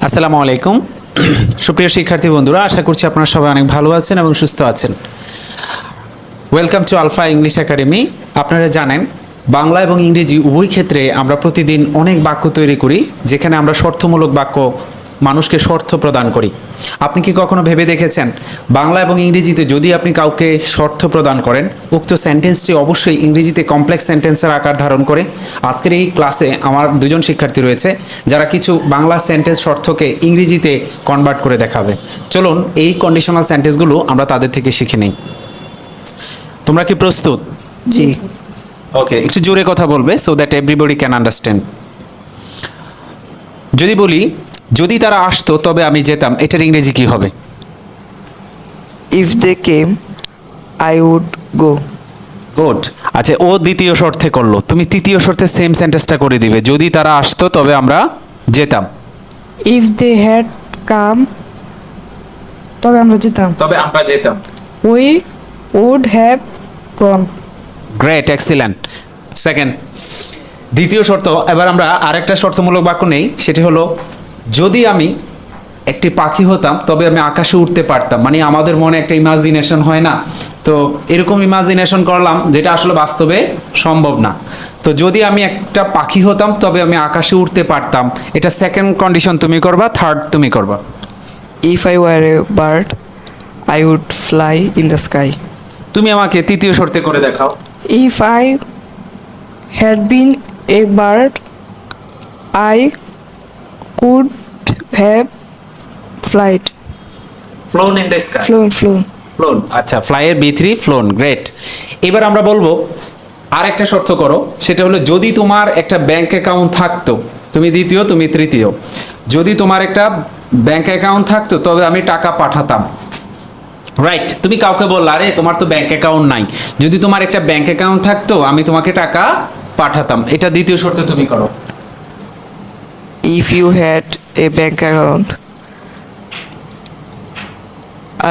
আসসালামু আলাইকুম সুপ্রিয় শিক্ষার্থী বন্ধুরা, আশা করছি আপনারা সবাই অনেক ভালো আছেন এবং সুস্থ আছেন। Welcome to alpha English academy. আপনারা জানেন বাংলা এবং ইংরেজি উভয় ক্ষেত্রে আমরা প্রতিদিন অনেক বাক্য তৈরি করি, যেখানে আমরা শর্তমূলক বাক্য মানুষকে শর্ত প্রদান করি। আপনি কি কখনো ভেবে দেখেছেন বাংলা এবং ইংরেজিতে যদি আপনি কাউকে শর্ত প্রদান করেন, উক্ত সেন্টেন্সটি অবশ্যই ইংরেজিতে কমপ্লেক্স সেন্টেন্সের আকার ধারণ করে? আজকের এই ক্লাসে আমার দুজন শিক্ষার্থী রয়েছে যারা কিছু বাংলা সেন্টেন্স শর্তকে ইংরেজিতে কনভার্ট করে দেখাবে। চলুন এই কন্ডিশনাল সেন্টেন্সগুলো আমরা তাদের থেকে শিখে নিই। তোমরা কি প্রস্তুত? জি। ওকে, একটু জোরে কথা বলবে so that everybody can understand. যদি বলি যদি তারা আসতো তবে আমি যেতাম, এটার ইংরেজি কি হবে? If they came, I would go. Good. আচ্ছা, ও দ্বিতীয় শর্তে করলো, তুমি তৃতীয় শর্তে সেম সেন্টেন্সটা করে দিবে, যদি তারা আসতো তবে আমরা যেতাম। If they had come, তবে আমরা যেতাম। তবে আমরা যেতাম। We would have gone. Great, excellent. Second, দ্বিতীয় শর্ত। এবার আমরা আরেকটা শর্তমূলক বাক্য নেই, সেটি হলো যদি আমি একটি পাখি হতাম তবে আমি আকাশে উঠতে পারতাম। মানে আমাদের মনে একটা ইমাজিনেশন হয় না, তো এরকম ইমাজিনেশন করলাম যেটা আসলে বাস্তবে সম্ভব না। তো যদি আমি একটা পাখি হতাম তবে আমি আকাশে উঠতে পারতাম, এটা সেকেন্ড কন্ডিশন তুমি করবা, থার্ড তুমি করবা। If I were a bird, I would fly in the sky. তুমি আমাকে তৃতীয় শর্তে করে দেখাও। If I had been a bird, I could have flight. Flown in the sky. Flown. Flown, আচ্ছা, ফ্লাইয়ের B3 ফ্লোন, গ্রেট। এবার আমরা বলবো আরেকটা শর্ত করো, সেটা হলো যদি তোমার একটা ব্যাংক অ্যাকাউন্ট থাকতো, তুমি দ্বিতীয় তুমি তৃতীয়, যদি তোমার একটা ব্যাংক অ্যাকাউন্ট থাকতো তবে আমি টাকা পাঠাতাম। রাইট, তুমি কাউকে বললা আরে তোমার তো ব্যাংক অ্যাকাউন্ট নাই, যদি তোমার একটা ব্যাংক অ্যাকাউন্ট থাকতো আমি তোমাকে টাকা পাঠাতাম, এটা দ্বিতীয় শর্তে তুমি করো। If you had a bank account,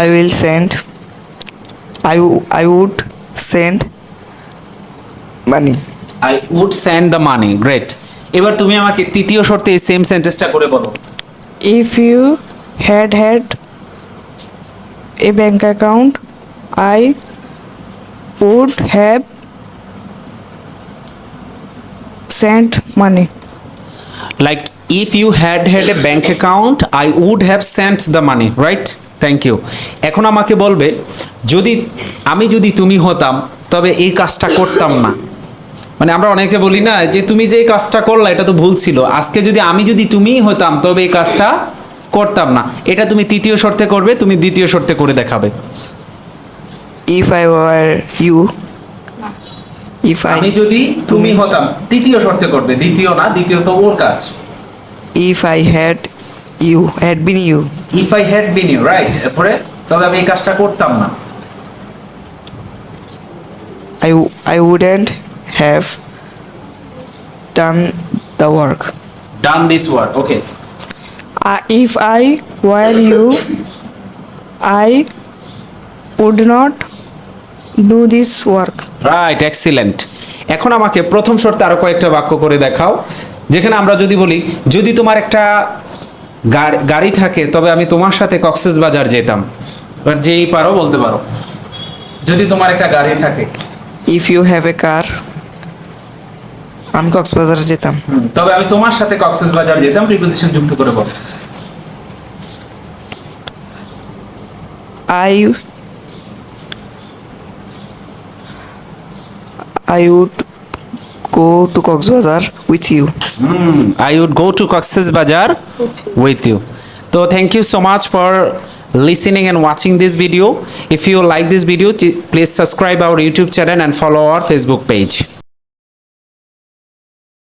I would send money. I would send the money, great. এবার তুমি আমাকে তৃতীয় শর্তে এই সেম সেন্টেন্সটা করে বলো। If you had a bank account, I would have sent money. Like if you had a bank account, I would have sent the money, right? Thank you. এখন আমাকে বলবে যদি তুমি হতাম তবে এই কাজটা করতাম না। মানে আমরা অনেকে বলি না যে তুমি যে কাজটা করলা এটা তো ভুল ছিল, আজকে যদি তুমিই হতাম তবে এই কাজটা করতাম না, এটা তুমি তৃতীয় শর্তে করবে, তুমি দ্বিতীয় শর্তে করে দেখাবে। If I were you, আমি যদি তুমি হতাম, তৃতীয় শর্তে করবে, দ্বিতীয় না, দ্বিতীয় তো ওর কাজ। if I had been you, if I had been you, right. এরপরে তবে আমি এই কাজটা করতাম না। I wouldn't have done the work. Done this work, okay. If I were you, I would not do this work. Right, excellent. এখন আমাকে প্রথম শর্তে আরো কয়েকটা বাক্য করে দেখাও, যেখানে আমরা যদি বলি যদি তোমার একটা গাড়ি থাকে তবে আমি তোমার সাথে কক্সবাজার যেতাম। এবার যেই পারো বলতে পারো, যদি তোমার একটা গাড়ি থাকে। If you have a car, আমি কক্সবাজার যেতাম। তবে আমি তোমার সাথে কক্সবাজার যেতাম, প্রিপোজিশন যুক্ত করে বলো। I would go to Coxbazar with you. I would go to Coxsbazar with you. So thank you so much for listening and watching this video. If you like this video, please subscribe our YouTube channel and follow our Facebook page.